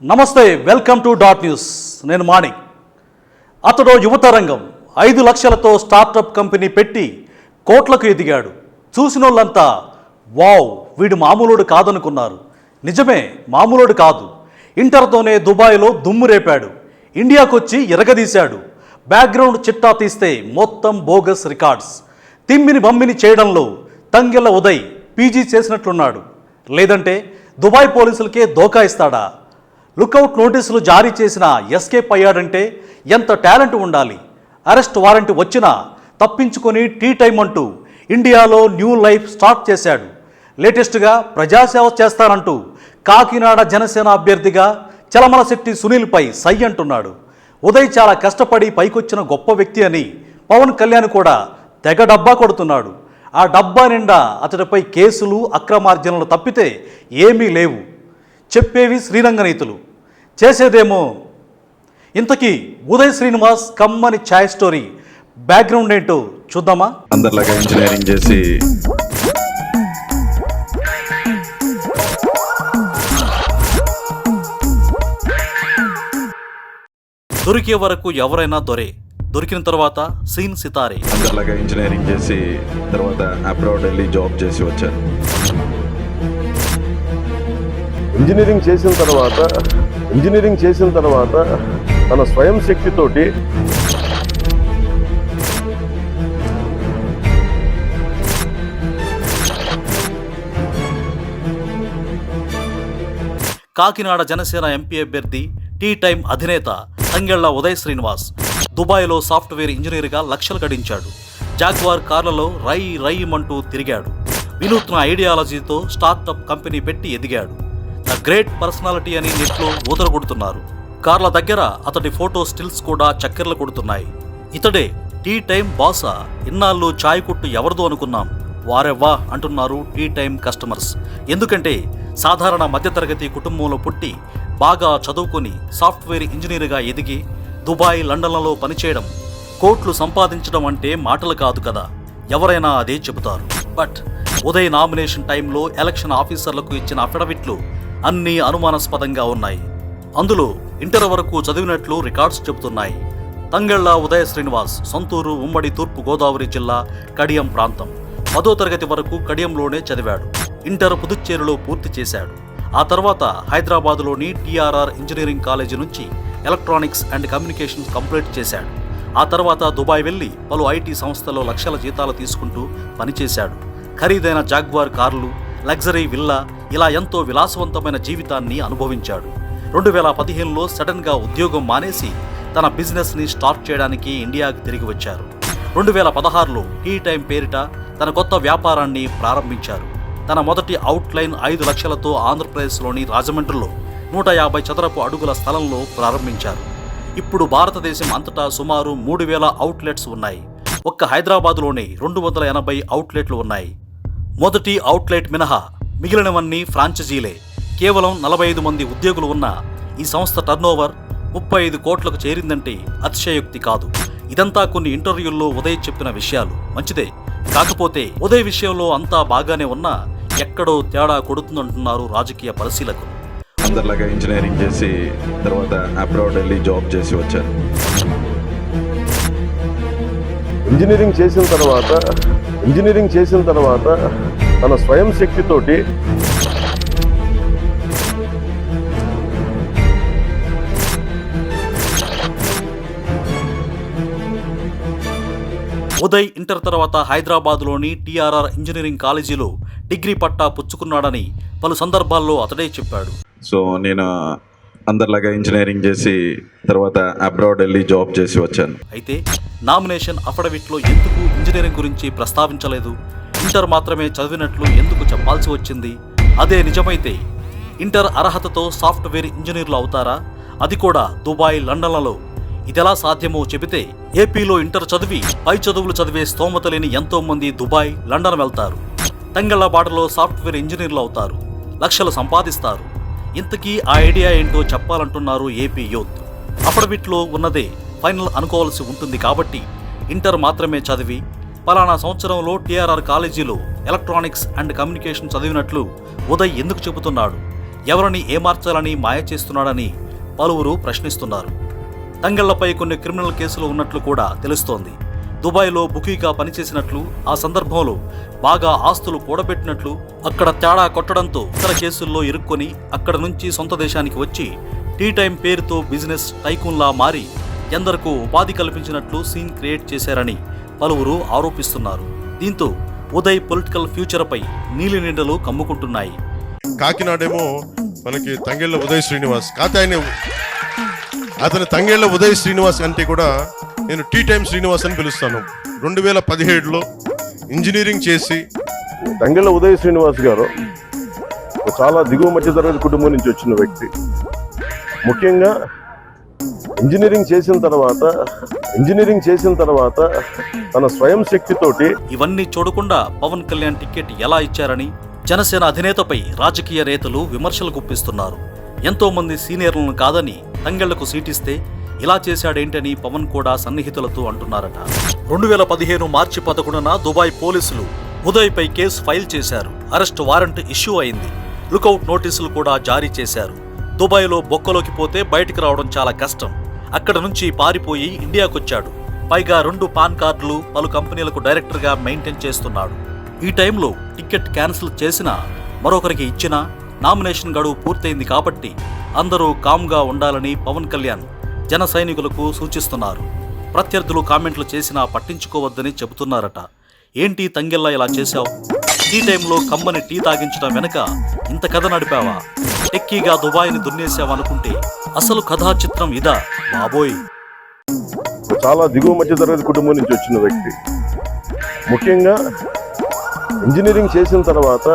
నమస్తే, welcome to dot news. నేను మాణి. అతడు యువతరంగం 5 లక్షలతో స్టార్టప్ కంపెనీ పెట్టి కోట్లకు ఎదిగాడు. చూసినోళ్ళంతా వావ్, వీడు మామూలుడు కాదనుకున్నారు. నిజమే, మామూలుడు కాదు. ఇంటర్తోనే దుబాయ్లో దుమ్ము రేపాడు. ఇండియాకు వచ్చి ఎరగదీశాడు. బ్యాక్గ్రౌండ్ చిట్టా తీస్తే మొత్తం బోగస్ రికార్డ్స్. తిమ్మిని బమ్మిని చేయడంలో తంగెళ్ళ ఉదయ్ పీజీ చేసినట్లున్నాడు. లేదంటే దుబాయ్ పోలీసులకే దోకా ఇస్తాడా? లుకౌట్ నోటీసులు జారీ చేసిన ఎస్కేప్ అయ్యాడంటే ఎంత టాలెంట్ ఉండాలి. అరెస్ట్ వారెంట్ వచ్చినా తప్పించుకొని టీ టైం అంటూ ఇండియాలో న్యూ లైఫ్ స్టార్ట్ చేశాడు. లేటెస్ట్గా ప్రజాసేవ చేస్తానంటూ కాకినాడ జనసేన అభ్యర్థిగా చలమలశెట్టి సునీల్పై సై అంటున్నాడు. ఉదయ్ చాలా కష్టపడి పైకొచ్చిన గొప్ప వ్యక్తి అని పవన్ కళ్యాణ్ కూడా తెగ డబ్బా కొడుతున్నాడు. ఆ డబ్బా నిండా అతడిపై కేసులు, అక్రమార్జనలు తప్పితే ఏమీ లేవు. చెప్పేవి శ్రీరంగ నీతులు, చేసేదేమో. ఇంతకీ ఉదయ్ శ్రీనివాస్ కమ్మని ఛాయ్ స్టోరీ బ్యాక్గ్రౌండ్ ఏంటో చూద్దామా? అందరిలాగా ఇంజనీరింగ్ చేసి దొరికే వరకు ఎవరైనా దొరే, దొరికిన తర్వాత సీన్ సితారే. అందరిలాగా ఇంజనీరింగ్ చేసి తర్వాత అబ్రాడ్ వెళ్ళి జాబ్ చేసి వచ్చాను. ఇంజనీరింగ్ చేసిన తర్వాత తన స్వయం శక్తితోటి కాకినాడ జనసేన ఎంపీ అభ్యర్థి, టీ టైం అధినేత తంగెళ్ల ఉదయ్ శ్రీనివాస్ దుబాయ్లో సాఫ్ట్వేర్ ఇంజనీర్గా లక్షలు గడించాడు. జాగ్వార్ కార్లలో రైమంటూ తిరిగాడు. వినూత్న ఐడియాలజీతో స్టార్టప్ కంపెనీ పెట్టి ఎదిగాడు. ద గ్రేట్ పర్సనాలిటీ అని నెట్లో ఊదర కొడుతున్నారు. కార్ల దగ్గర అతడి ఫోటో స్టిల్స్ కూడా చక్కెర్లు కొడుతున్నాయి. ఇతడే టీ టైం బాసా? ఇన్నాళ్ళు ఛాయ్ కొట్టు ఎవరిదో అనుకున్నాం, వారెవ్వా అంటున్నారు టీ టైం కస్టమర్స్. ఎందుకంటే సాధారణ మధ్యతరగతి కుటుంబంలో పుట్టి బాగా చదువుకొని సాఫ్ట్వేర్ ఇంజనీర్గా ఎదిగి దుబాయ్, లండన్లలో పనిచేయడం, కోట్లు సంపాదించడం అంటే మాటలు కాదు కదా. ఎవరైనా అదే చెబుతారు. బట్ ఉదయ్ నామినేషన్ టైంలో ఎలక్షన్ ఆఫీసర్లకు ఇచ్చిన అఫిడవిట్లు అన్నీ అనుమానాస్పదంగా ఉన్నాయి. అందులో ఇంటర్ వరకు చదివినట్లు రికార్డ్స్ చెబుతున్నాయి. తంగెళ్ల ఉదయ్ శ్రీనివాస్ సొంతూరు ఉమ్మడి తూర్పు గోదావరి జిల్లా కడియం ప్రాంతం. 10వ తరగతి వరకు కడియంలోనే చదివాడు. ఇంటర్ పుదుచ్చేరిలో పూర్తి చేశాడు. ఆ తర్వాత హైదరాబాదులోని టీఆర్ఆర్ ఇంజనీరింగ్ కాలేజీ నుంచి ఎలక్ట్రానిక్స్ అండ్ కమ్యూనికేషన్స్ కంప్లీట్ చేశాడు. ఆ తర్వాత దుబాయ్ వెళ్లి పలు ఐటీ సంస్థల్లో లక్షల జీతాలు తీసుకుంటూ పనిచేశాడు. ఖరీదైన జాగ్వార్ కార్లు, లగ్జరీ విల్లా, ఇలా ఎంతో విలాసవంతమైన జీవితాన్ని అనుభవించాడు. 2015లో సడన్గా ఉద్యోగం మానేసి తన బిజినెస్ని స్టార్ట్ చేయడానికి ఇండియాకి తిరిగి వచ్చారు. 2016లో టీ టైం పేరిట తన కొత్త వ్యాపారాన్ని ప్రారంభించారు. తన మొదటి అవుట్లైన్ 5 లక్షలతో ఆంధ్రప్రదేశ్లోని రాజమండ్రిలో 150 చదరపు అడుగుల స్థలంలో ప్రారంభించారు. ఇప్పుడు భారతదేశం అంతటా సుమారు 3000 అవుట్లెట్స్ ఉన్నాయి. ఒక్క హైదరాబాదులోనే 280 అవుట్లెట్లు ఉన్నాయి. మొదటి అవుట్లెట్ మినహా మిగిలినవన్నీ ఫ్రాంచైజీలే. కేవలం 45 మంది ఉద్యోగులు ఉన్న ఈ సంస్థ టర్నోవర్ 35 కోట్లకు చేరిందంటే అతిశయోక్తి కాదు. ఇదంతా కొన్ని ఇంటర్వ్యూల్లో ఉదయ్ చెప్పిన విషయాలు. మంచిదే. కాకపోతే ఉదయ్ విషయంలో అంతా బాగానే ఉన్నా ఎక్కడో తేడా కొడుతుందంటున్నారు రాజకీయ పరిశీలకులు. అందరిలాగా ఇంజనీరింగ్ చేసి తర్వాత అబ్రాడ్ వెళ్ళి జాబ్ చేసి వచ్చాను. ఇంజనీరింగ్ చేసిన తర్వాత తన స్వయం శక్తితోటి ఉదయ్ ఇంటర్ తర్వాత హైదరాబాద్లోని టీఆర్ఆర్ ఇంజనీరింగ్ కాలేజీలో డిగ్రీ పట్టా పుచ్చుకున్నాడని పలు సందర్భాల్లో అతడే చెప్పాడు. సో నేను అందరిలాగా ఇంజనీరింగ్ చేసి తర్వాత అబ్రాడ్ వెళ్ళి జాబ్ చేసి వచ్చాను. అయితే నామినేషన్ అఫిడవిట్లో ఎందుకు ఇంజనీరింగ్ గురించి ప్రస్తావించలేదు? ఇంటర్ మాత్రమే చదివినట్లు ఎందుకు చెప్పాల్సి వచ్చింది? అదే నిజమైతే ఇంటర్ అర్హతతో సాఫ్ట్వేర్ ఇంజనీర్లు అవుతారా? అది కూడా దుబాయ్, లండన్లలో. ఇదెలా సాధ్యమో చెబితే, ఏపీలో ఇంటర్ చదివి పై చదువులు చదివే స్తోమత లేని ఎంతో మంది దుబాయ్, లండన్ వెళ్తారు. తంగళ్లబాటలో సాఫ్ట్వేర్ ఇంజనీర్లు అవుతారు, లక్షలు సంపాదిస్తారు. ఇంతకీ ఆ ఐడియా ఏంటో చెప్పాలంటున్నారు ఏపీ యూత్. అఫిడవిట్లో ఉన్నదే ఫైనల్ అనుకోవాల్సి ఉంటుంది కాబట్టి ఇంటర్ మాత్రమే చదివి పలానా సంవత్సరంలో టీఆర్ఆర్ కాలేజీలో ఎలక్ట్రానిక్స్ అండ్ కమ్యూనికేషన్ చదివినట్లు ఉదయ్ ఎందుకు చెబుతున్నాడు? ఎవరిని ఏమార్చాలని మాయ చేస్తున్నాడని పలువురు ప్రశ్నిస్తున్నారు. తంగళ్లపై కొన్ని క్రిమినల్ కేసులు ఉన్నట్లు కూడా తెలుస్తోంది. దుబాయ్లో బుకీగా పనిచేసినట్లు, ఆ సందర్భంలో బాగా ఆస్తులు కూడబెట్టినట్లు, అక్కడ తేడా కొట్టడంతో ఇతర కేసుల్లో ఇరుక్కొని అక్కడ నుంచి సొంత దేశానికి వచ్చి టీ టైం పేరుతో బిజినెస్ టైకూన్లా మారి ఎందరికో ఉపాధి కల్పించినట్లు సీన్ క్రియేట్ చేశారని పలువురు ఆరోపిస్తున్నారు. దీంతో ఉదయ్ పొలిటికల్ ఫ్యూచర్పై నీలినిండలు కమ్ముకుంటున్నాయి. కాకినాడేమో మనకి తంగేళ్ల ఉదయ్ శ్రీనివాస్, అతని తంగేళ్ల ఉదయ్ శ్రీనివాస్ అంటే కూడా నేను టీ టైమ్ శ్రీనివాస్ అని పిలుస్తాను. 2017లో ఇంజనీరింగ్ చేసి తంగెళ్ళ ఉదయ్ శ్రీనివాస్ గారు చాలా దిగువ మధ్య తరగతి కుటుంబం నుంచి వచ్చిన వ్యక్తి. ముఖ్యంగా ఇంజనీరింగ్ చేసిన తర్వాత తన స్వయం శక్తితోటి ఇవన్నీ చూడకుండా పవన్ కళ్యాణ్ టికెట్ ఎలా ఇచ్చారని జనసేన అధినేతపై రాజకీయ నేతలు విమర్శలు గుప్పిస్తున్నారు. ఎంతో మంది సీనియర్లను కాదని తంగెళ్లకు సీటిస్తే ఇలా చేశాడేంటని పవన్ కూడా సన్నిహితులతో అంటున్నారట. 2015 మార్చి 11న దుబాయ్ పోలీసులు ఉదయ్పై కేసు ఫైల్ చేశారు. అరెస్ట్ వారెంట్ ఇష్యూ అయింది. లుకౌట్ నోటీసులు కూడా జారీ చేశారు. దుబాయ్లో బొక్కలోకి పోతే బయటికి రావడం చాలా కష్టం. అక్కడ నుంచి పారిపోయి ఇండియాకొచ్చాడు. పైగా 2 పాన్ కార్డులు, పలు కంపెనీలకు డైరెక్టర్గా మెయింటైన్ చేస్తున్నాడు. ఈ టైంలో టికెట్ క్యాన్సిల్ చేసినా, మరొకరికి ఇచ్చినా నామినేషన్ గడువు పూర్తయింది కాబట్టి అందరూ కామ్గా ఉండాలని పవన్ కళ్యాణ్ జన సైనికులకు సూచిస్తున్నారు. ప్రత్యర్థులు కామెంట్లు చేసినా పట్టించుకోవద్దని చెబుతున్నారట. ఏంటి తంగెళ్ళ ఇలా చేశావు? టీ టైంలో కమ్మని టీ తాగించడం వెనక ఇంత కథ నడిపావా? టెక్కీగా దుబాయ్ని దున్నేశావనుకుంటే అసలు కథా చిత్రం ఇదా బాబోయ్? చాలా దిగువ మధ్య తరగతి కుటుంబం నుంచి వచ్చిన వ్యక్తి. ముఖ్యంగా ఇంజనీరింగ్ చేసిన తర్వాత